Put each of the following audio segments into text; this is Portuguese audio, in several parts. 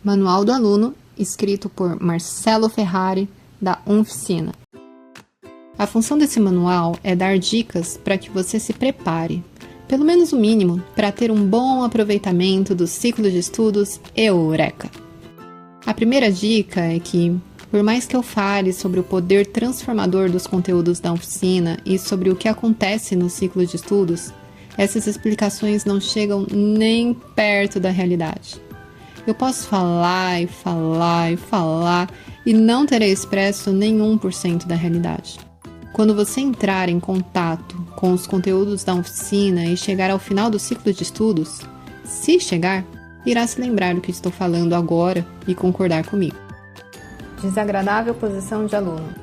Manual do Aluno, escrito por Marcelo Ferrari, da Oficina. A função desse manual é dar dicas para que você se prepare, pelo menos o mínimo, para ter um bom aproveitamento do ciclo de estudos Eureka. A primeira dica é que, por mais que eu fale sobre o poder transformador dos conteúdos da oficina e sobre o que acontece no ciclo de estudos, essas explicações não chegam nem perto da realidade. Eu posso falar e não terei expresso nenhum por cento da realidade. Quando você entrar em contato com os conteúdos da oficina e chegar ao final do ciclo de estudos, se chegar, irá se lembrar do que estou falando agora e concordar comigo. Desagradável posição de aluno.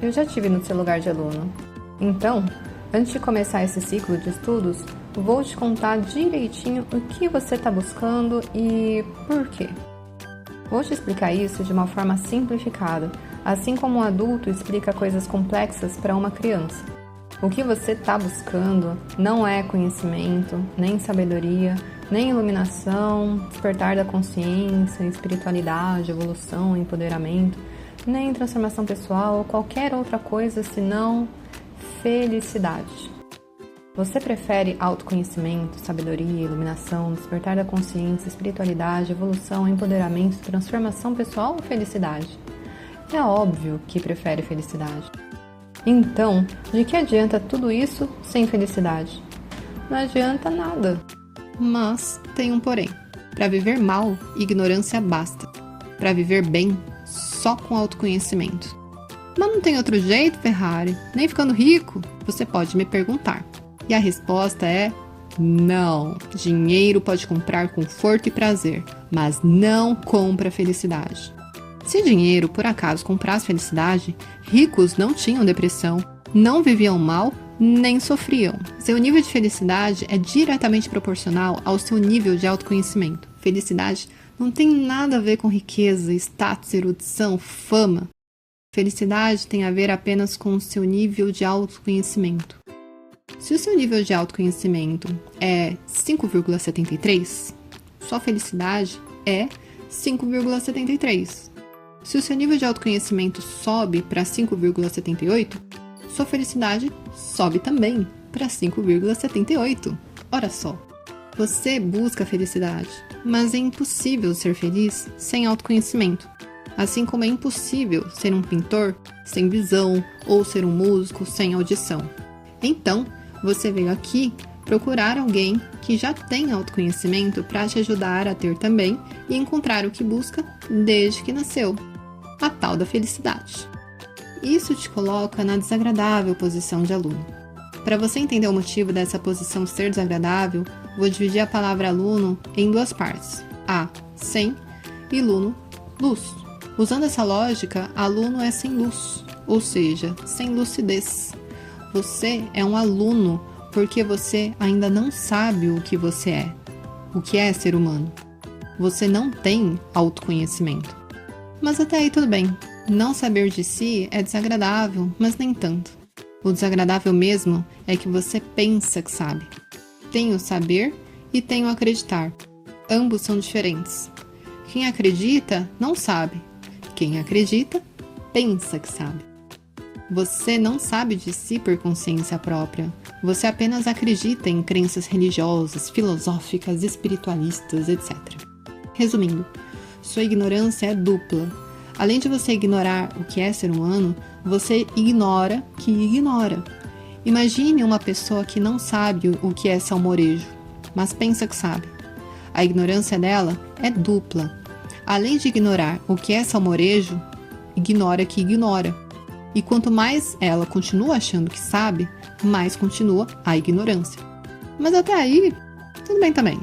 Eu já estive no seu lugar de aluno. Então, antes de começar esse ciclo de estudos, vou te contar direitinho o que você está buscando e por quê. Vou te explicar isso de uma forma simplificada, assim como um adulto explica coisas complexas para uma criança. O que você está buscando não é conhecimento, nem sabedoria, nem iluminação, despertar da consciência, espiritualidade, evolução, empoderamento, nem transformação pessoal ou qualquer outra coisa senão felicidade. Você prefere autoconhecimento, sabedoria, iluminação, despertar da consciência, espiritualidade, evolução, empoderamento, transformação pessoal ou felicidade? É óbvio que prefere felicidade. Então, de que adianta tudo isso sem felicidade? Não adianta nada. Mas tem um porém. Para viver mal, ignorância basta. Para viver bem, só com autoconhecimento. Mas não tem outro jeito, Ferrari? Nem ficando rico? Você pode me perguntar. E a resposta é não. Dinheiro pode comprar conforto e prazer, mas não compra felicidade. Se dinheiro, por acaso, comprasse felicidade, ricos não tinham depressão, não viviam mal, nem sofriam. Seu nível de felicidade é diretamente proporcional ao seu nível de autoconhecimento. Felicidade não tem nada a ver com riqueza, status, erudição, fama. Felicidade tem a ver apenas com o seu nível de autoconhecimento. Se o seu nível de autoconhecimento é 5,73, sua felicidade é 5,73. Se o seu nível de autoconhecimento sobe para 5,78, sua felicidade sobe também para 5,78. Ora só, você busca felicidade, mas é impossível ser feliz sem autoconhecimento. Assim como é impossível ser um pintor sem visão ou ser um músico sem audição. Então, você veio aqui procurar alguém que já tem autoconhecimento para te ajudar a ter também e encontrar o que busca desde que nasceu, a tal da felicidade. Isso te coloca na desagradável posição de aluno. Para você entender o motivo dessa posição ser desagradável, vou dividir a palavra aluno em duas partes, a, sem, e luno, luz. Usando essa lógica, aluno é sem luz, ou seja, sem lucidez. Você é um aluno porque você ainda não sabe o que você é, o que é ser humano. Você não tem autoconhecimento. Mas até aí tudo bem. Não saber de si é desagradável, mas nem tanto. O desagradável mesmo é que você pensa que sabe. Tem o saber e tem o acreditar. Ambos são diferentes. Quem acredita não sabe. Quem acredita pensa que sabe. Você não sabe de si por consciência própria. Você apenas acredita em crenças religiosas, filosóficas, espiritualistas, etc. Resumindo, sua ignorância é dupla. Além de você ignorar o que é ser humano, você ignora que ignora. Imagine uma pessoa que não sabe o que é salmorejo, mas pensa que sabe. A ignorância dela é dupla. Além de ignorar o que é salmorejo, ignora que ignora. E quanto mais ela continua achando que sabe, mais continua a ignorância. Mas até aí, tudo bem também.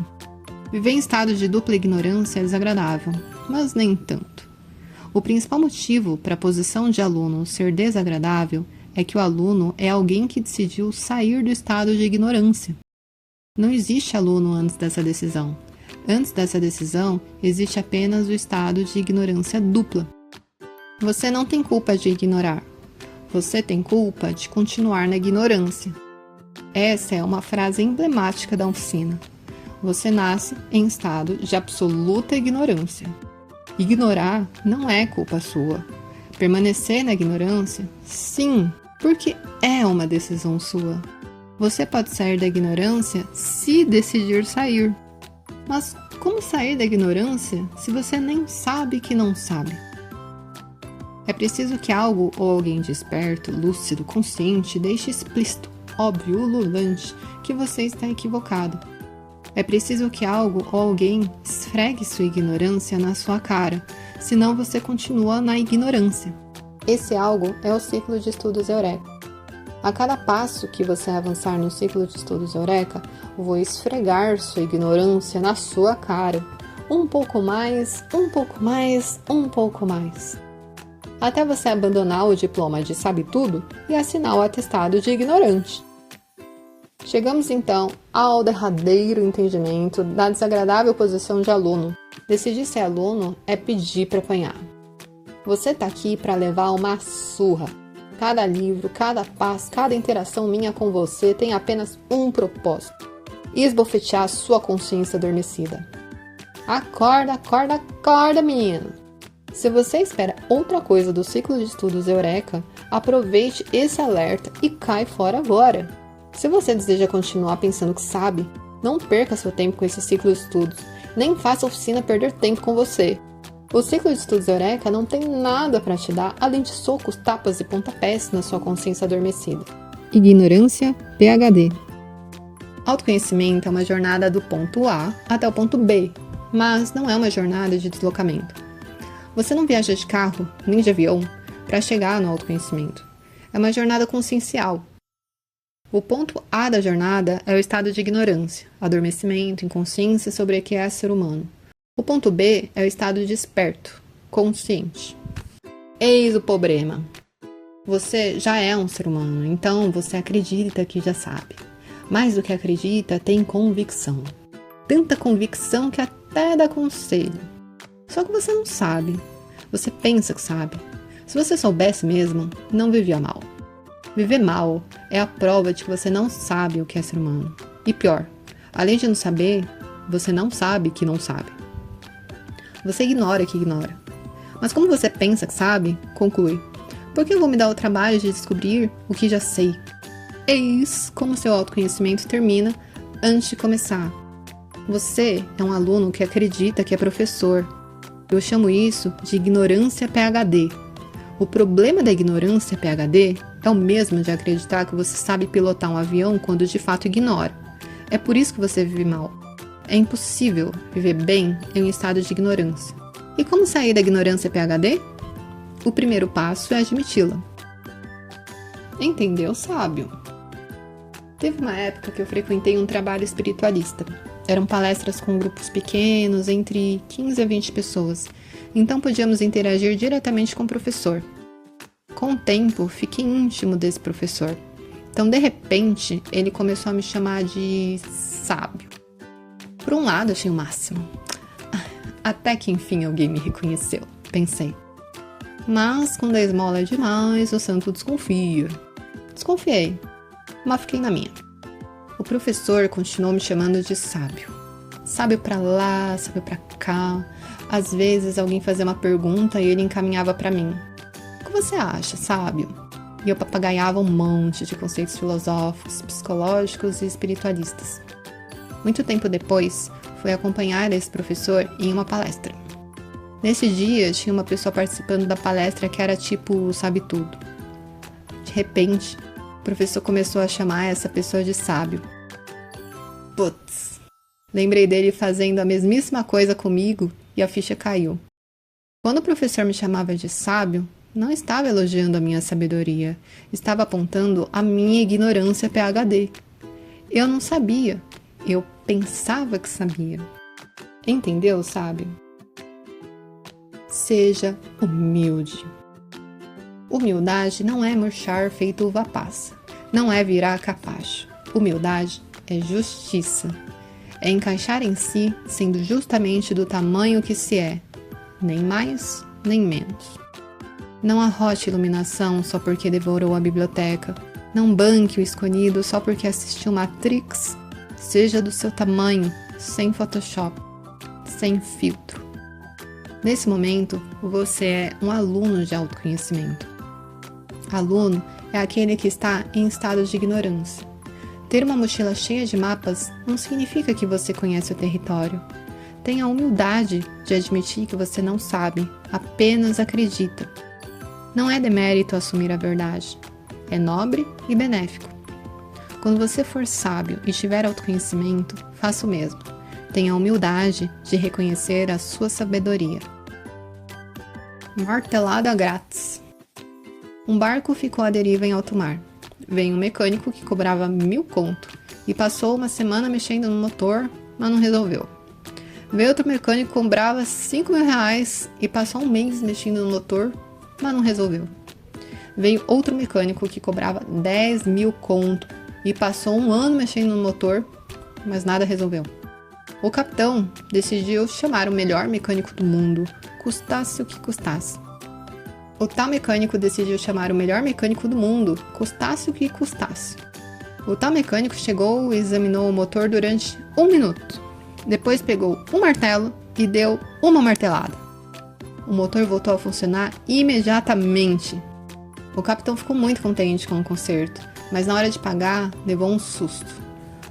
Viver em estado de dupla ignorância é desagradável, mas nem tanto. O principal motivo para a posição de aluno ser desagradável é que o aluno é alguém que decidiu sair do estado de ignorância. Não existe aluno antes dessa decisão. Antes dessa decisão, existe apenas o estado de ignorância dupla. Você não tem culpa de ignorar. Você tem culpa de continuar na ignorância. Essa é uma frase emblemática da oficina. você nasce em estado de absoluta ignorância. Ignorar não é culpa sua. Permanecer na ignorância, sim, porque é uma decisão sua. Você pode sair da ignorância se decidir sair. Mas como sair da ignorância se você nem sabe que não sabe? É preciso que algo ou alguém desperto, lúcido, consciente, deixe explícito, óbvio, ululante, que você está equivocado. É preciso que algo ou alguém esfregue sua ignorância na sua cara, senão você continua na ignorância. Esse algo é o ciclo de estudos Eureka. A cada passo que você avançar no ciclo de estudos Eureka, vou esfregar sua ignorância na sua cara. Um pouco mais, um pouco mais, um pouco mais. Até você abandonar o diploma de sabe tudo e assinar o atestado de ignorante. Chegamos então ao derradeiro entendimento da desagradável posição de aluno. Decidir ser aluno é pedir para apanhar. Você está aqui para levar uma surra. Cada livro, cada passo, cada interação minha com você tem apenas um propósito: esbofetear sua consciência adormecida. Acorda, acorda, acorda, menino! Se você espera outra coisa do ciclo de estudos Eureka, aproveite esse alerta e cai fora agora. Se você deseja continuar pensando que sabe, não perca seu tempo com esse ciclo de estudos, nem faça a oficina perder tempo com você. O ciclo de estudos Eureka não tem nada para te dar além de socos, tapas e pontapés na sua consciência adormecida. Ignorância PhD. Autoconhecimento é uma jornada do ponto A até o ponto B, mas não é uma jornada de deslocamento. Você não viaja de carro, nem de avião, para chegar no autoconhecimento. É uma jornada consciencial. O ponto A da jornada é o estado de ignorância, adormecimento, inconsciência sobre o que é ser humano. O ponto B é o estado desperto, consciente. Eis o problema. Você já é um ser humano, então você acredita que já sabe. Mais do que acredita, tem convicção. Tanta convicção que até dá conselho. Só que você não sabe. Você pensa que sabe. Se você soubesse mesmo, não vivia mal. Viver mal é a prova de que você não sabe o que é ser humano. E pior, além de não saber, você não sabe que não sabe. Você ignora que ignora. Mas como você pensa que sabe, conclui: por que eu vou me dar o trabalho de descobrir o que já sei? Eis como seu autoconhecimento termina antes de começar. Você é um aluno que acredita que é professor. Eu chamo isso de ignorância PhD. O problema da ignorância PhD é o mesmo de acreditar que você sabe pilotar um avião quando de fato ignora. É por isso que você vive mal. É impossível viver bem em um estado de ignorância. E como sair da ignorância PhD? O primeiro passo é admiti-la. Entendeu, sábio? Teve uma época que eu frequentei um trabalho espiritualista. Eram palestras com grupos pequenos, entre 15 a 20 pessoas. Então podíamos interagir diretamente com o professor. Com o tempo, fiquei íntimo desse professor. Então, de repente, ele começou a me chamar de sábio. Por um lado, achei o máximo. Até que enfim alguém me reconheceu, pensei. Mas quando a esmola é demais, o santo desconfia. Desconfiei, mas fiquei na minha. O professor continuou me chamando de sábio. Sábio pra lá, sábio pra cá. Às vezes alguém fazia uma pergunta e ele encaminhava pra mim. O que você acha, sábio? E eu papagaiava um monte de conceitos filosóficos, psicológicos e espiritualistas. Muito tempo depois, fui acompanhar esse professor em uma palestra. Nesse dia, tinha uma pessoa participando da palestra que era tipo sabe tudo. De repente, o professor começou a chamar essa pessoa de sábio. Putz! Lembrei dele fazendo a mesmíssima coisa comigo e a ficha caiu. Quando o professor me chamava de sábio, não estava elogiando a minha sabedoria, estava apontando a minha ignorância PhD. Eu não sabia, eu pensava que sabia. Entendeu, sábio? Seja humilde. Humildade não é murchar feito uva passa, não é virar capacho. Humildade é justiça, é encaixar em si sendo justamente do tamanho que se é, nem mais, nem menos. Não arrote iluminação só porque devorou a biblioteca, não banque o escolhido só porque assistiu Matrix. Seja do seu tamanho, sem Photoshop, sem filtro. Nesse momento, você é um aluno de autoconhecimento. Aluno é aquele que está em estado de ignorância. Ter uma mochila cheia de mapas não significa que você conhece o território. Tenha a humildade de admitir que você não sabe, apenas acredita. Não é demérito assumir a verdade. É nobre e benéfico. Quando você for sábio e tiver autoconhecimento, faça o mesmo. Tenha a humildade de reconhecer a sua sabedoria. Martelada grátis. Um barco ficou à deriva em alto mar. Veio um mecânico que cobrava 1.000 conto e passou uma semana mexendo no motor, mas não resolveu. Veio outro mecânico que cobrava 5.000 reais e passou um mês mexendo no motor, mas não resolveu. Veio outro mecânico que cobrava 10.000 conto e passou um ano mexendo no motor, mas nada resolveu. O capitão decidiu chamar o melhor mecânico do mundo, custasse o que custasse. O tal mecânico decidiu chamar o melhor mecânico do mundo, custasse o que custasse. O tal mecânico chegou e examinou o motor durante 1 minuto. Depois pegou um martelo e deu uma martelada. O motor voltou a funcionar imediatamente. O capitão ficou muito contente com o conserto, mas na hora de pagar, levou um susto.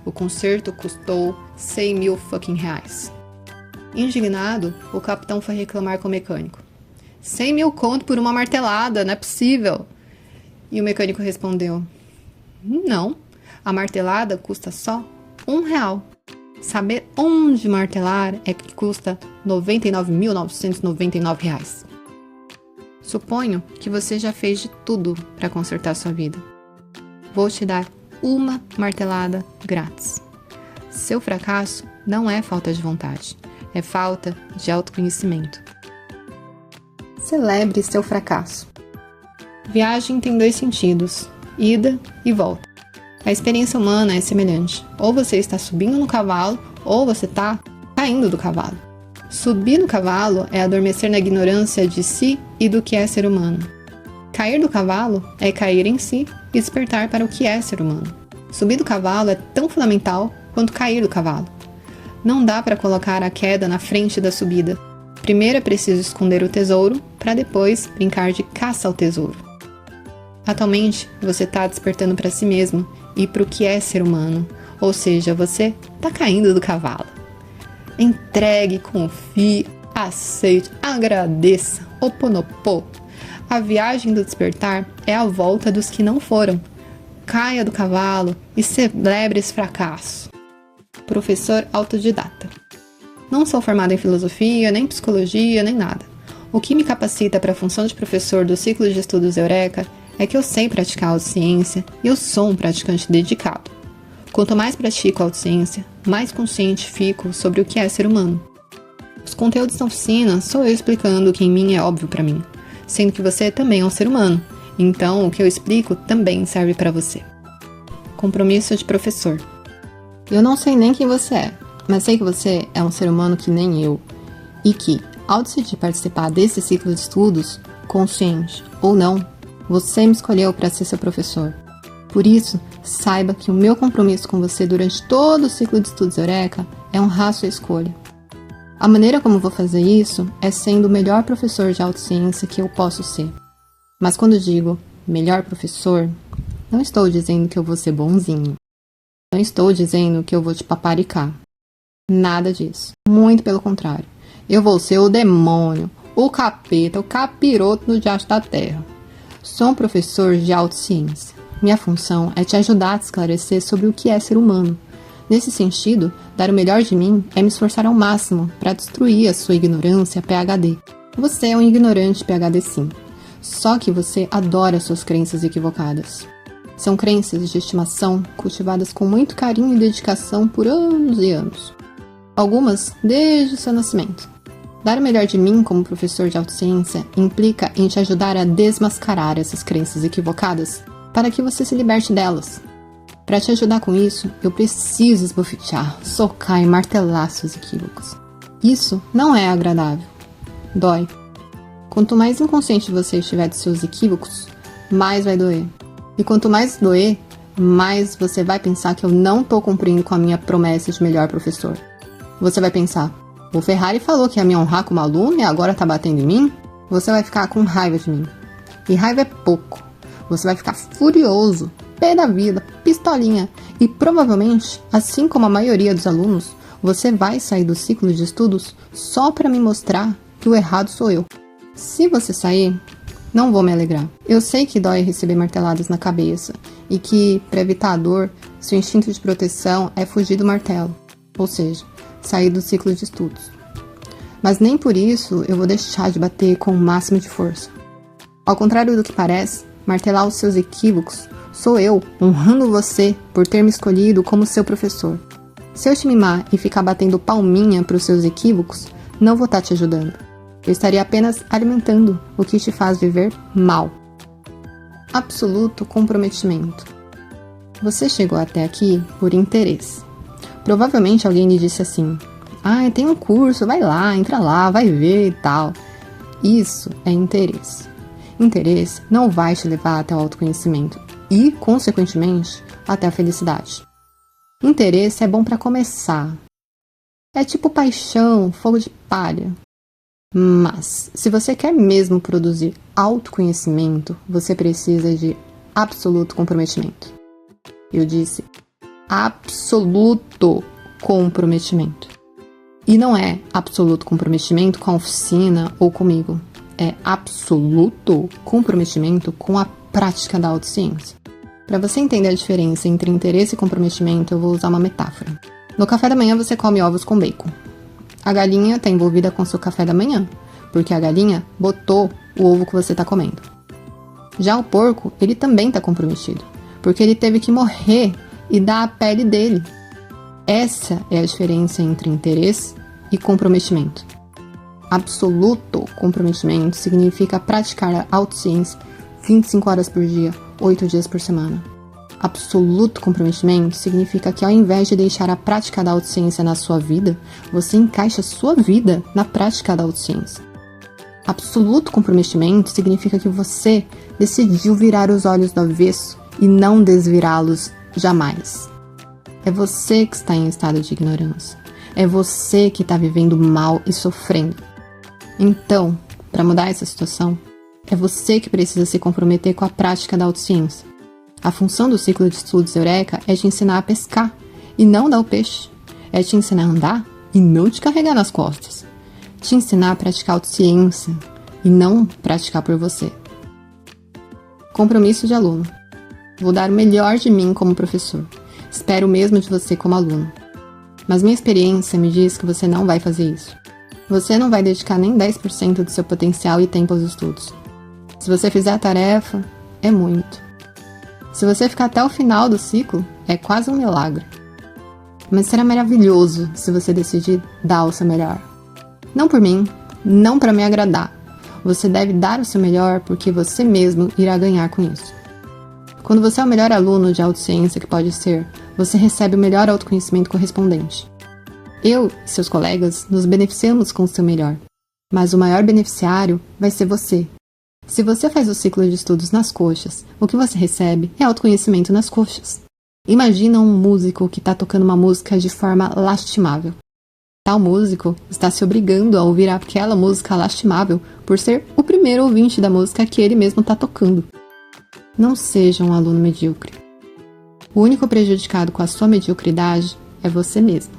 O conserto custou 100.000 fucking reais. Indignado, o capitão foi reclamar com o mecânico. 100.000 conto por uma martelada, não é possível. E o mecânico respondeu, não, a martelada custa só R$1. Saber onde martelar é que custa R$ 99.999. Suponho que você já fez de tudo para consertar sua vida. Vou te dar uma martelada grátis. Seu fracasso não é falta de vontade, é falta de autoconhecimento. Celebre seu fracasso. Viagem tem 2 sentidos, ida e volta. A experiência humana é semelhante. Ou você está subindo no cavalo, ou você está caindo do cavalo. Subir no cavalo é adormecer na ignorância de si e do que é ser humano. Cair do cavalo é cair em si e despertar para o que é ser humano. Subir do cavalo é tão fundamental quanto cair do cavalo. Não dá para colocar a queda na frente da subida. Primeiro é preciso esconder o tesouro, para depois brincar de caça ao tesouro. Atualmente, você está despertando para si mesmo e para o que é ser humano, ou seja, você está caindo do cavalo. Entregue, confie, aceite, agradeça, Ho'oponopono. A viagem do despertar é a volta dos que não foram. Caia do cavalo e celebre esse fracasso. Professor autodidata. Não sou formado em filosofia, nem psicologia, nem nada. O que me capacita para a função de professor do ciclo de estudos Eureka é que eu sei praticar a autociência e eu sou um praticante dedicado. Quanto mais pratico a autociência, mais consciente fico sobre o que é ser humano. Os conteúdos da oficina sou eu explicando o que em mim é óbvio para mim, sendo que você também é um ser humano, então o que eu explico também serve para você. Compromisso de professor. Eu não sei nem quem você é, mas sei que você é um ser humano que nem eu, e que, ao decidir participar desse ciclo de estudos, consciente ou não, você me escolheu para ser seu professor. Por isso, saiba que o meu compromisso com você durante todo o ciclo de estudos Eureka é honrar sua escolha. A maneira como vou fazer isso é sendo o melhor professor de autociência que eu posso ser. Mas quando digo melhor professor, não estou dizendo que eu vou ser bonzinho. Não estou dizendo que eu vou te paparicar. Nada disso. Muito pelo contrário. Eu vou ser o demônio, o capeta, o capiroto no diacho da terra. Sou um professor de autociência. Minha função é te ajudar a te esclarecer sobre o que é ser humano. Nesse sentido, dar o melhor de mim é me esforçar ao máximo para destruir a sua ignorância PhD. Você é um ignorante PhD sim. Só que você adora suas crenças equivocadas. São crenças de estimação cultivadas com muito carinho e dedicação por anos e anos. Algumas desde o seu nascimento. Dar o melhor de mim como professor de autociência implica em te ajudar a desmascarar essas crenças equivocadas para que você se liberte delas. Para te ajudar com isso, eu preciso esbofetear, socar e martelar seus equívocos. Isso não é agradável. Dói. Quanto mais inconsciente você estiver de seus equívocos, mais vai doer. E quanto mais doer, mais você vai pensar que eu não estou cumprindo com a minha promessa de melhor professor. Você vai pensar, o Ferrari falou que ia me honrar como aluno e agora tá batendo em mim? Você vai ficar com raiva de mim. E raiva é pouco. Você vai ficar furioso, pé da vida, pistolinha. E provavelmente, assim como a maioria dos alunos, você vai sair do ciclo de estudos só para me mostrar que o errado sou eu. Se você sair, não vou me alegrar. Eu sei que dói receber marteladas na cabeça e que, para evitar a dor, seu instinto de proteção é fugir do martelo, ou seja, sair do ciclo de estudos. Mas nem por isso eu vou deixar de bater com o máximo de força. Ao contrário do que parece, martelar os seus equívocos sou eu honrando você por ter me escolhido como seu professor. Se eu te mimar e ficar batendo palminha para os seus equívocos, não vou estar te ajudando. Eu estaria apenas alimentando o que te faz viver mal. Absoluto comprometimento. Você chegou até aqui por interesse. Provavelmente alguém lhe disse assim: tem um curso, vai lá, entra lá, vai ver e tal. Isso é interesse. Interesse não vai te levar até o autoconhecimento e, consequentemente, até a felicidade. Interesse é bom para começar. É tipo paixão, fogo de palha. Mas, se você quer mesmo produzir autoconhecimento, você precisa de absoluto comprometimento. Eu disse absoluto comprometimento. E não é absoluto comprometimento com a oficina ou comigo. É absoluto comprometimento com a prática da autociência. Para você entender a diferença entre interesse e comprometimento, eu vou usar uma metáfora. No café da manhã você come ovos com bacon. A galinha está envolvida com seu café da manhã, porque a galinha botou o ovo que você está comendo. Já o porco, ele também está comprometido, porque ele teve que morrer e dar a pele dele. Essa é a diferença entre interesse e comprometimento. Absoluto comprometimento significa praticar a autociência 25 horas por dia, 8 dias por semana. Absoluto comprometimento significa que ao invés de deixar a prática da autociência na sua vida, você encaixa a sua vida na prática da autociência. Absoluto comprometimento significa que você decidiu virar os olhos do avesso e não desvirá-los jamais. É você que está em estado de ignorância. É você que está vivendo mal e sofrendo. Então, para mudar essa situação, é você que precisa se comprometer com a prática da autociência. A função do ciclo de estudos Eureka é te ensinar a pescar e não dar o peixe. É te ensinar a andar e não te carregar nas costas. Te ensinar a praticar autociência e não praticar por você. Compromisso de aluno. Vou dar o melhor de mim como professor. Espero o mesmo de você como aluno. Mas minha experiência me diz que você não vai fazer isso. Você não vai dedicar nem 10% do seu potencial e tempo aos estudos. Se você fizer a tarefa, é muito. Se você ficar até o final do ciclo, é quase um milagre. Mas será maravilhoso se você decidir dar o seu melhor. Não por mim, não para me agradar. Você deve dar o seu melhor porque você mesmo irá ganhar com isso. Quando você é o melhor aluno de autociência que pode ser, você recebe o melhor autoconhecimento correspondente. Eu e seus colegas nos beneficiamos com o seu melhor, mas o maior beneficiário vai ser você. Se você faz o ciclo de estudos nas coxas, o que você recebe é autoconhecimento nas coxas. Imagina um músico que está tocando uma música de forma lastimável. Tal músico está se obrigando a ouvir aquela música lastimável por ser o primeiro ouvinte da música que ele mesmo está tocando. Não seja um aluno medíocre. O único prejudicado com a sua mediocridade é você mesmo.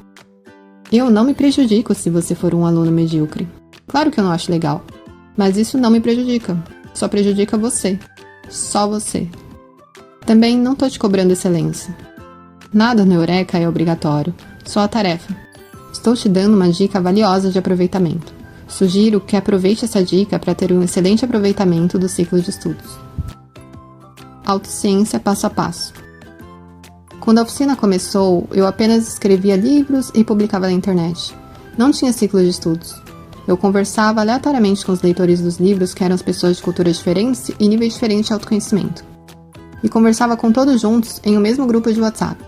Eu não me prejudico se você for um aluno medíocre. Claro que eu não acho legal, mas isso não me prejudica. Só prejudica você. Só você. Também não tô te cobrando excelência. Nada no Eureka é obrigatório, só a tarefa. Estou te dando uma dica valiosa de aproveitamento. Sugiro que aproveite essa dica para ter um excelente aproveitamento do ciclo de estudos. Autociência passo a passo. Quando a oficina começou, eu apenas escrevia livros e publicava na internet. Não tinha ciclo de estudos. Eu conversava aleatoriamente com os leitores dos livros, que eram as pessoas de culturas diferentes e níveis diferentes de autoconhecimento. E conversava com todos juntos em um mesmo grupo de WhatsApp.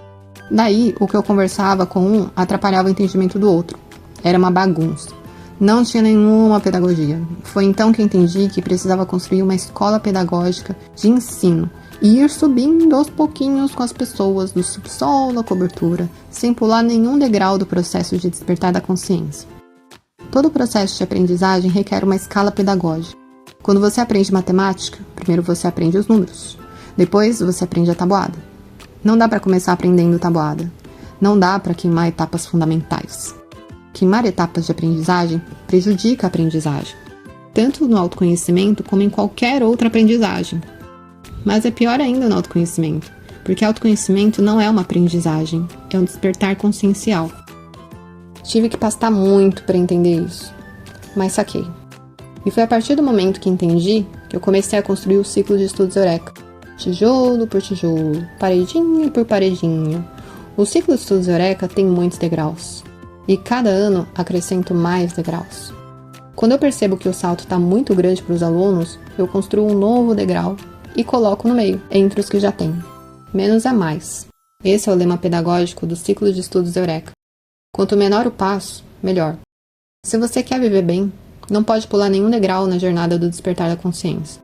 Daí, o que eu conversava com um atrapalhava o entendimento do outro. Era uma bagunça. Não tinha nenhuma pedagogia. Foi então que entendi que precisava construir uma escola pedagógica de ensino e ir subindo aos pouquinhos com as pessoas do subsolo à cobertura, sem pular nenhum degrau do processo de despertar da consciência. Todo o processo de aprendizagem requer uma escala pedagógica. Quando você aprende matemática, primeiro você aprende os números, depois você aprende a tabuada. Não dá para começar aprendendo tabuada. Não dá para queimar etapas fundamentais. Queimar etapas de aprendizagem prejudica a aprendizagem, tanto no autoconhecimento como em qualquer outra aprendizagem. Mas é pior ainda no autoconhecimento, porque autoconhecimento não é uma aprendizagem, é um despertar consciencial. Tive que pastar muito para entender isso, mas saquei. E foi a partir do momento que entendi que eu comecei a construir o ciclo de estudos Eureka. Tijolo por tijolo, paredinha por paredinha. O ciclo de estudos Eureka tem muitos degraus. E cada ano acrescento mais degraus. Quando eu percebo que o salto está muito grande para os alunos, eu construo um novo degrau e coloco no meio, entre os que já têm. Menos é mais. Esse é o lema pedagógico do ciclo de estudos Eureka. Quanto menor o passo, melhor. Se você quer viver bem, não pode pular nenhum degrau na jornada do despertar da consciência.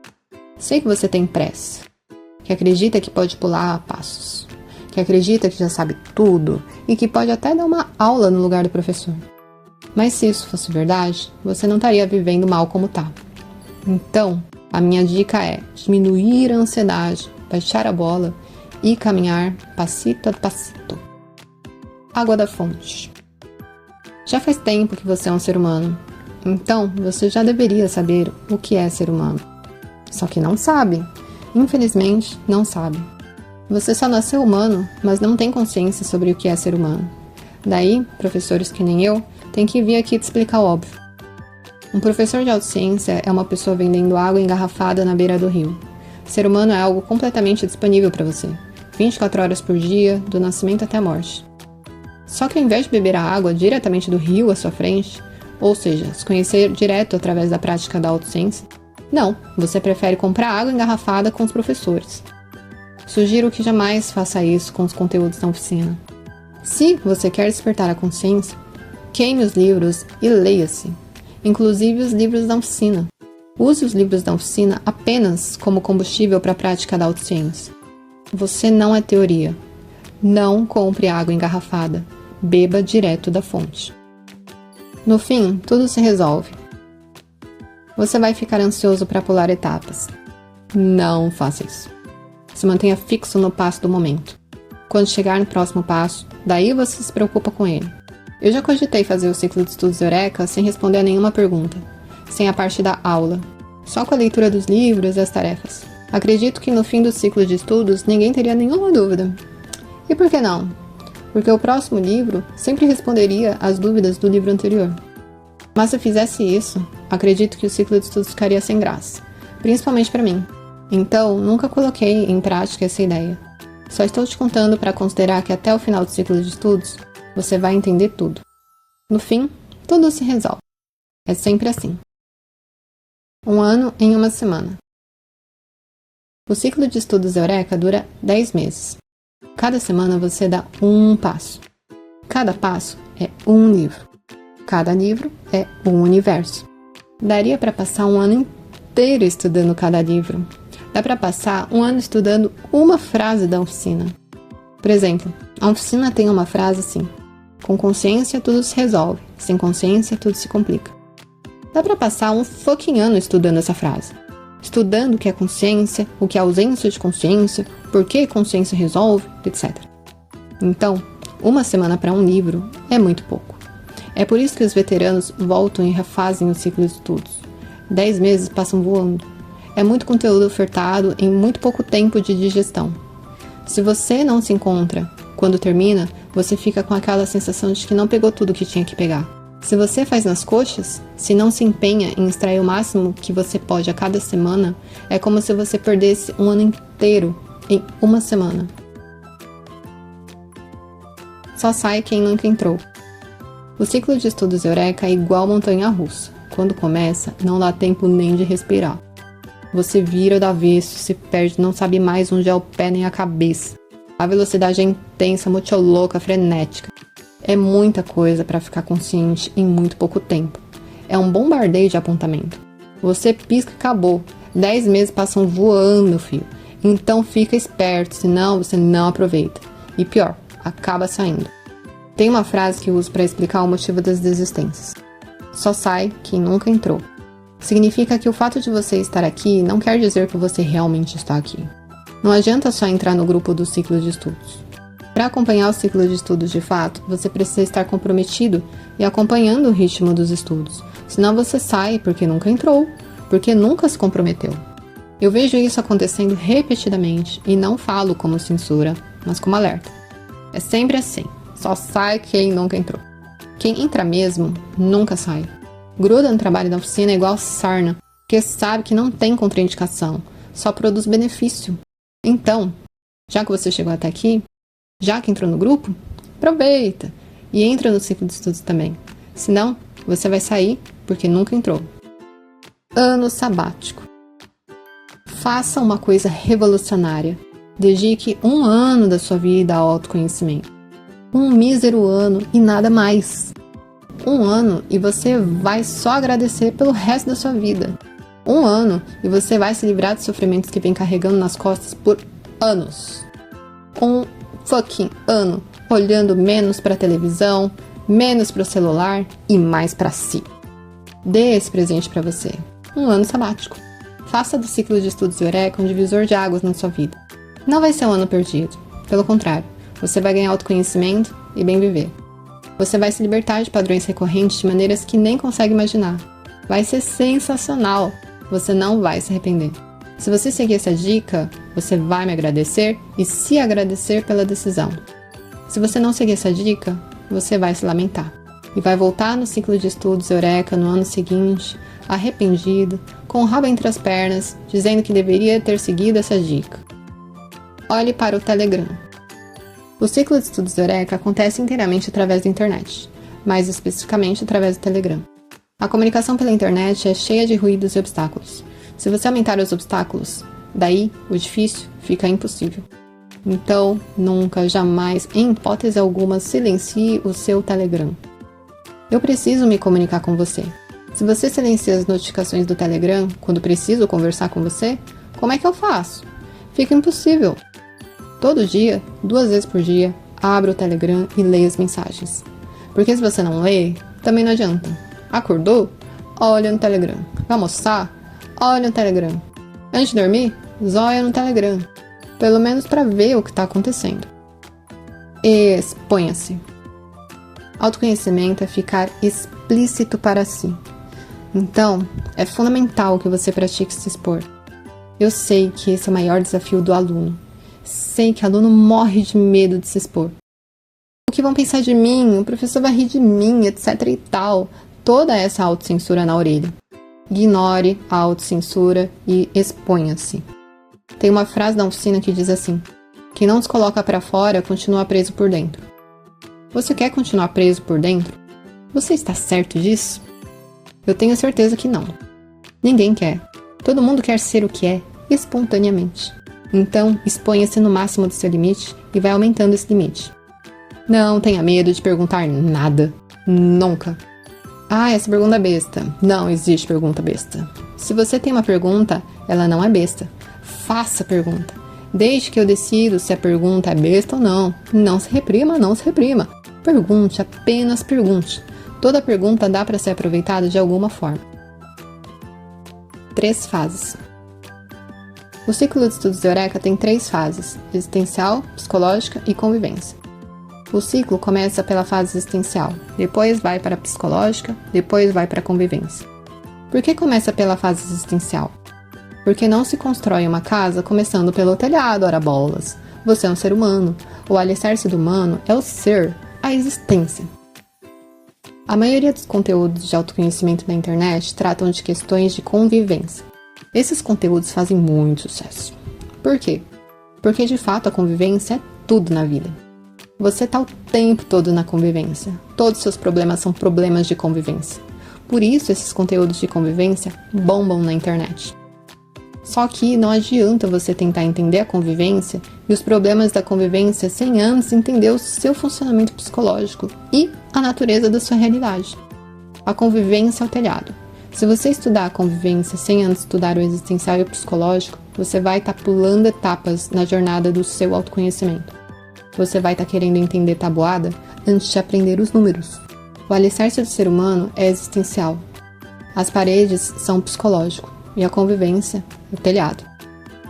Sei que você tem pressa, que acredita que pode pular a passos, que acredita que já sabe tudo e que pode até dar uma aula no lugar do professor. Mas se isso fosse verdade, você não estaria vivendo mal como tá. Então, a minha dica é diminuir a ansiedade, baixar a bola e caminhar passito a passito. Água da fonte. Já faz tempo que você é um ser humano, então você já deveria saber o que é ser humano. Só que não sabe. Infelizmente, não sabe. Você só nasceu humano, mas não tem consciência sobre o que é ser humano. Daí, professores que nem eu, têm que vir aqui te explicar o óbvio. Um professor de autociência é uma pessoa vendendo água engarrafada na beira do rio. Ser humano é algo completamente disponível para você, 24 horas por dia, do nascimento até a morte. Só que ao invés de beber a água diretamente do rio à sua frente, ou seja, se conhecer direto através da prática da autociência, não, você prefere comprar água engarrafada com os professores. Sugiro que jamais faça isso com os conteúdos da oficina. Se você quer despertar a consciência, queime os livros e leia-se, inclusive os livros da oficina. Use os livros da oficina apenas como combustível para a prática da autociência. Você não é teoria. Não compre água engarrafada. Beba direto da fonte. No fim, tudo se resolve. Você vai ficar ansioso para pular etapas. Não faça isso. Se mantenha fixo no passo do momento. Quando chegar no próximo passo, daí você se preocupa com ele. Eu já cogitei fazer o ciclo de estudos Eureka sem responder a nenhuma pergunta, sem a parte da aula, só com a leitura dos livros e as tarefas. Acredito que no fim do ciclo de estudos ninguém teria nenhuma dúvida. E por que não? Porque o próximo livro sempre responderia às dúvidas do livro anterior. Mas se eu fizesse isso, acredito que o ciclo de estudos ficaria sem graça, principalmente para mim. Então, nunca coloquei em prática essa ideia. Só estou te contando para considerar que até o final do ciclo de estudos, você vai entender tudo. No fim, tudo se resolve. É sempre assim. 1 ano em 1 semana. O ciclo de estudos Eureka dura 10 meses. Cada semana você dá um passo. Cada passo é um livro. Cada livro é um universo. Daria para passar 1 ano inteiro estudando cada livro. Dá para passar 1 ano estudando uma frase da oficina. Por exemplo, a oficina tem uma frase assim: com consciência tudo se resolve, sem consciência tudo se complica. Dá para passar um fucking ano estudando essa frase. Estudando o que é consciência, o que é ausência de consciência, por que consciência resolve, etc. Então, 1 semana para um livro é muito pouco. É por isso que os veteranos voltam e refazem o ciclo de estudos. 10 meses passam voando. É muito conteúdo ofertado em muito pouco tempo de digestão. Se você não se encontra, quando termina, você fica com aquela sensação de que não pegou tudo que tinha que pegar. Se você faz nas coxas, se não se empenha em extrair o máximo que você pode a cada semana, é como se você perdesse 1 ano inteiro em 1 semana. Só sai quem nunca entrou. O ciclo de estudos Eureka é igual montanha-russa. Quando começa, não dá tempo nem de respirar. Você vira do avesso, se perde, não sabe mais onde é o pé nem a cabeça. A velocidade é intensa, muito louca, frenética. É muita coisa para ficar consciente em muito pouco tempo. É um bombardeio de apontamento. Você pisca e acabou. 10 meses passam voando, filho. Então fica esperto, senão você não aproveita. E pior, acaba saindo. Tem uma frase que eu uso para explicar o motivo das desistências. Só sai quem nunca entrou. Significa que o fato de você estar aqui não quer dizer que você realmente está aqui. Não adianta só entrar no grupo do ciclo de estudos. Para acompanhar o ciclo de estudos de fato, você precisa estar comprometido e acompanhando o ritmo dos estudos. Senão você sai porque nunca entrou, porque nunca se comprometeu. Eu vejo isso acontecendo repetidamente e não falo como censura, mas como alerta. É sempre assim, só sai quem nunca entrou. Quem entra mesmo, nunca sai. Gruda no trabalho da oficina igual sarna, porque sabe que não tem contraindicação, só produz benefício. Então, já que você chegou até aqui, já que entrou no grupo, aproveita e entra no ciclo de estudos também. Senão, você vai sair porque nunca entrou. Ano sabático. Faça uma coisa revolucionária. Dedique 1 ano da sua vida ao autoconhecimento. 1 mísero ano e nada mais. 1 ano e você vai só agradecer pelo resto da sua vida. 1 ano e você vai se livrar dos sofrimentos que vem carregando nas costas por anos. 1 fucking ano olhando menos para a televisão, menos para o celular e mais para si. Dê esse presente para você. 1 ano sabático. Faça do ciclo de estudos Eureka um divisor de águas na sua vida. Não vai ser um ano perdido. Pelo contrário, você vai ganhar autoconhecimento e bem viver. Você vai se libertar de padrões recorrentes de maneiras que nem consegue imaginar. Vai ser sensacional. Você não vai se arrepender. Se você seguir essa dica, você vai me agradecer e se agradecer pela decisão. Se você não seguir essa dica, você vai se lamentar. E vai voltar no ciclo de estudos Eureka no ano seguinte, arrependido, com o rabo entre as pernas, dizendo que deveria ter seguido essa dica. Olhe para o Telegram. O ciclo de estudos Eureka acontece inteiramente através da internet, mais especificamente através do Telegram. A comunicação pela internet é cheia de ruídos e obstáculos. Se você aumentar os obstáculos, daí o difícil fica impossível. Então, nunca, jamais, em hipótese alguma, silencie o seu Telegram. Eu preciso me comunicar com você. Se você silencia as notificações do Telegram quando preciso conversar com você, como é que eu faço? Fica impossível. Todo dia, 2 vezes por dia, abra o Telegram e leia as mensagens. Porque se você não lê, também não adianta. Acordou? Olha no Telegram. Vai almoçar? Olha no Telegram. Antes de dormir? Zóia no Telegram. Pelo menos para ver o que está acontecendo. Exponha-se. Autoconhecimento é ficar explícito para si. Então, é fundamental que você pratique se expor. Eu sei que esse é o maior desafio do aluno. Sei que o aluno morre de medo de se expor. O que vão pensar de mim? O professor vai rir de mim, etc e tal. Toda essa autocensura na orelha. Ignore a autocensura e exponha-se. Tem uma frase da oficina que diz assim: quem não se coloca para fora continua preso por dentro. Você quer continuar preso por dentro? Você está certo disso? Eu tenho certeza que não. Ninguém quer. Todo mundo quer ser o que é, espontaneamente. Então, exponha-se no máximo do seu limite e vai aumentando esse limite. Não tenha medo de perguntar nada. Nunca. Ah, essa pergunta é besta. Não existe pergunta besta. Se você tem uma pergunta, ela não é besta. Faça a pergunta. Desde que eu decido se a pergunta é besta ou não. Não se reprima, não se reprima. Pergunte, apenas pergunte. Toda pergunta dá para ser aproveitada de alguma forma. 3 fases. O ciclo de estudos Eureka tem 3 fases: existencial, psicológica e convivência. O ciclo começa pela fase existencial, depois vai para a psicológica, depois vai para a convivência. Por que começa pela fase existencial? Porque não se constrói uma casa começando pelo telhado, ora bolas. Você é um ser humano. O alicerce do humano é o ser, a existência. A maioria dos conteúdos de autoconhecimento na internet tratam de questões de convivência. Esses conteúdos fazem muito sucesso. Por quê? Porque de fato a convivência é tudo na vida. Você está o tempo todo na convivência. Todos os seus problemas são problemas de convivência. Por isso esses conteúdos de convivência bombam na internet. Só que não adianta você tentar entender a convivência e os problemas da convivência sem antes entender o seu funcionamento psicológico e a natureza da sua realidade. A convivência é o telhado. Se você estudar a convivência sem antes estudar o existencial e o psicológico, você vai estar pulando etapas na jornada do seu autoconhecimento. Você vai estar querendo entender tabuada antes de aprender os números. O alicerce do ser humano é existencial. As paredes são o psicológico e a convivência, o telhado.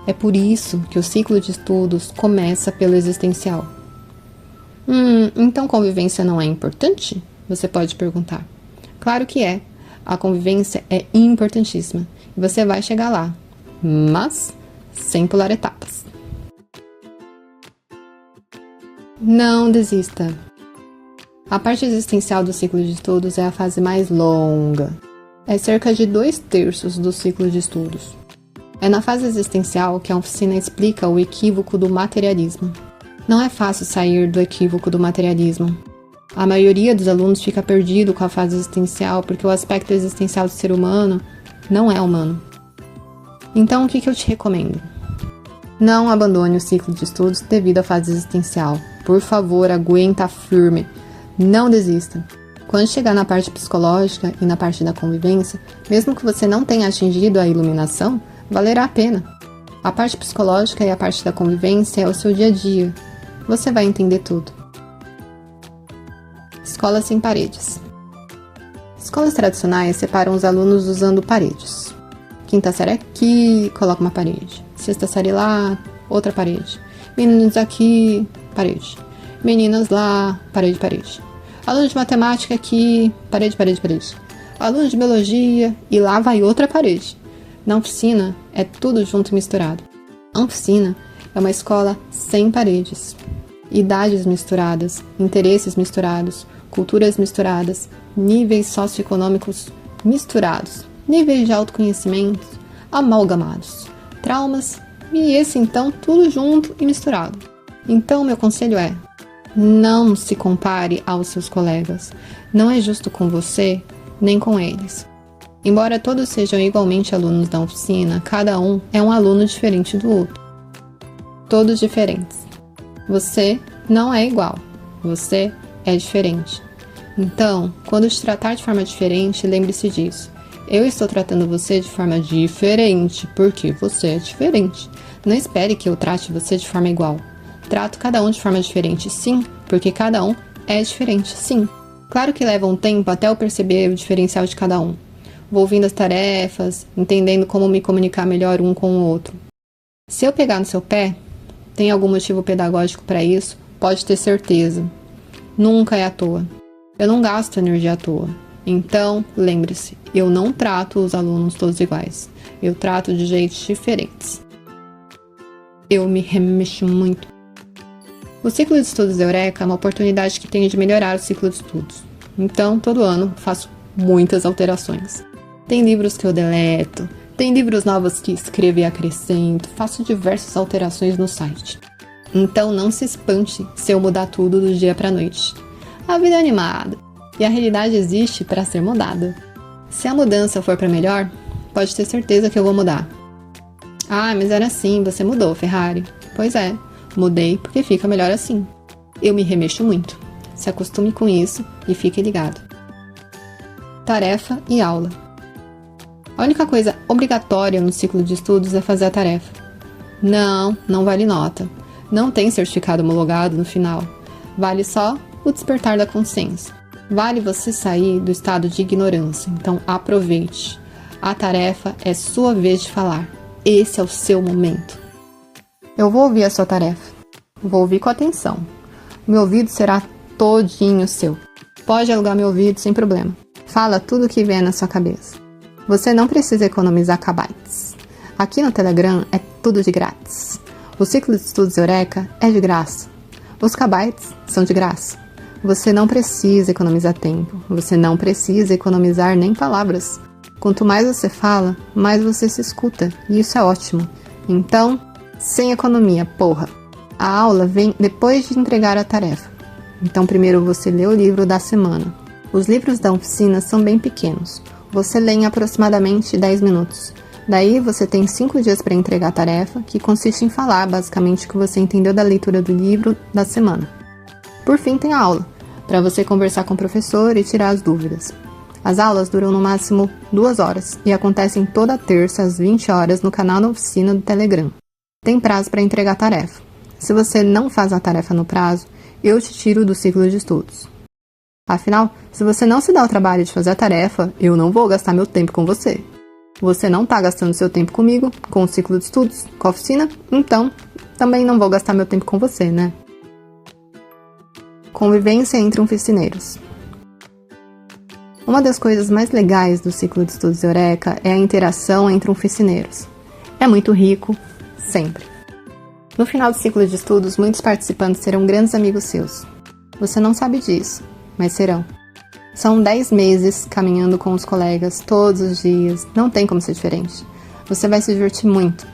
É por isso que o ciclo de estudos começa pelo existencial. Então convivência não é importante? Você pode perguntar. Claro que é. A convivência é importantíssima e você vai chegar lá, mas sem pular etapas. Não desista. A parte existencial do ciclo de estudos é a fase mais longa. É cerca de 2/3 do ciclo de estudos. É na fase existencial que a oficina explica o equívoco do materialismo. Não é fácil sair do equívoco do materialismo. A maioria dos alunos fica perdido com a fase existencial porque o aspecto existencial do ser humano não é humano. Então, o que eu te recomendo? Não abandone o ciclo de estudos devido à fase existencial. Por favor, aguenta firme. Não desista. Quando chegar na parte psicológica e na parte da convivência, mesmo que você não tenha atingido a iluminação, valerá a pena. A parte psicológica e a parte da convivência é o seu dia a dia. Você vai entender tudo. Escola sem paredes. Escolas tradicionais separam os alunos usando paredes. Quinta série aqui, coloca uma parede. Sexta série lá, outra parede. Meninos aqui, parede. Meninas lá, parede, parede. Aluno de matemática aqui, parede, parede, parede. Aluno de biologia, e lá vai outra parede. Na oficina, é tudo junto e misturado. A oficina é uma escola sem paredes. Idades misturadas, interesses misturados, culturas misturadas, níveis socioeconômicos misturados, níveis de autoconhecimento amalgamados, traumas e esse então tudo junto e misturado. Então meu conselho é: não se compare aos seus colegas. Não é justo com você, nem com eles. Embora todos sejam igualmente alunos da oficina, cada um é um aluno diferente do outro. Todos diferentes. Você não é igual. Você é diferente. Então, quando te tratar de forma diferente, lembre-se disso. Eu estou tratando você de forma diferente, porque você é diferente. Não espere que eu trate você de forma igual. Trato cada um de forma diferente, sim, porque cada um é diferente, sim. Claro que leva um tempo até eu perceber o diferencial de cada um. Vou ouvindo as tarefas, entendendo como me comunicar melhor um com o outro. Se eu pegar no seu pé, tem algum motivo pedagógico para isso, pode ter certeza. Nunca é à toa. Eu não gasto energia à toa. Então, lembre-se, eu não trato os alunos todos iguais. Eu trato de jeitos diferentes. Eu me remexo muito. O ciclo de estudos Eureka é uma oportunidade que tenho de melhorar o ciclo de estudos. Então, todo ano, faço muitas alterações. Tem livros que eu deleto, tem livros novos que escrevo e acrescento, faço diversas alterações no site. Então, não se espante se eu mudar tudo do dia para a noite. A vida é animada e a realidade existe para ser mudada. Se a mudança for para melhor, pode ter certeza que eu vou mudar. Ah, mas era assim, você mudou, Ferrari. Pois é. Mudei porque fica melhor assim. Eu me remexo muito. Se acostume com isso e fique ligado. Tarefa e aula. A única coisa obrigatória no ciclo de estudos é fazer a tarefa. Não vale nota. Não tem certificado homologado no final. Vale só o despertar da consciência. Vale você sair do estado de ignorância. Então aproveite. A tarefa é sua vez de falar. Esse é o seu momento. Eu vou ouvir a sua tarefa. Vou ouvir com atenção. Meu ouvido será todinho seu. Pode alugar meu ouvido sem problema. Fala tudo o que vier na sua cabeça. Você não precisa economizar kbytes. Aqui no Telegram é tudo de grátis. O ciclo de estudos Eureka é de graça. Os kbytes são de graça. Você não precisa economizar tempo. Você não precisa economizar nem palavras. Quanto mais você fala, mais você se escuta. E isso é ótimo. Então, sem economia, porra. A aula vem depois de entregar a tarefa. Então primeiro você lê o livro da semana. Os livros da oficina são bem pequenos. Você lê em aproximadamente 10 minutos. Daí você tem 5 dias para entregar a tarefa, que consiste em falar basicamente o que você entendeu da leitura do livro da semana. Por fim tem a aula, para você conversar com o professor e tirar as dúvidas. As aulas duram no máximo 2 horas e acontecem toda terça às 20 horas no canal da oficina do Telegram. Tem prazo para entregar a tarefa. Se você não faz a tarefa no prazo, eu te tiro do ciclo de estudos. Afinal, se você não se dá o trabalho de fazer a tarefa, eu não vou gastar meu tempo com você. Você não está gastando seu tempo comigo, com o ciclo de estudos, com a oficina, então também não vou gastar meu tempo com você, né? Convivência entre oficineiros. Uma das coisas mais legais do ciclo de estudos Eureka é a interação entre oficineiros. É muito rico, sempre. No final do ciclo de estudos, muitos participantes serão grandes amigos seus. Você não sabe disso, mas serão. São 10 meses caminhando com os colegas todos os dias, não tem como ser diferente. Você vai se divertir muito.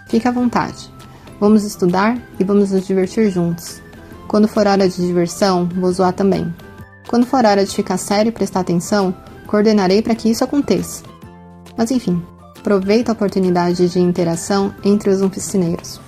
Fique à vontade. Vamos estudar e vamos nos divertir juntos. Quando for hora de diversão, vou zoar também. Quando for hora de ficar sério e prestar atenção, coordenarei para que isso aconteça. Mas enfim, aproveita a oportunidade de interação entre os oficineiros.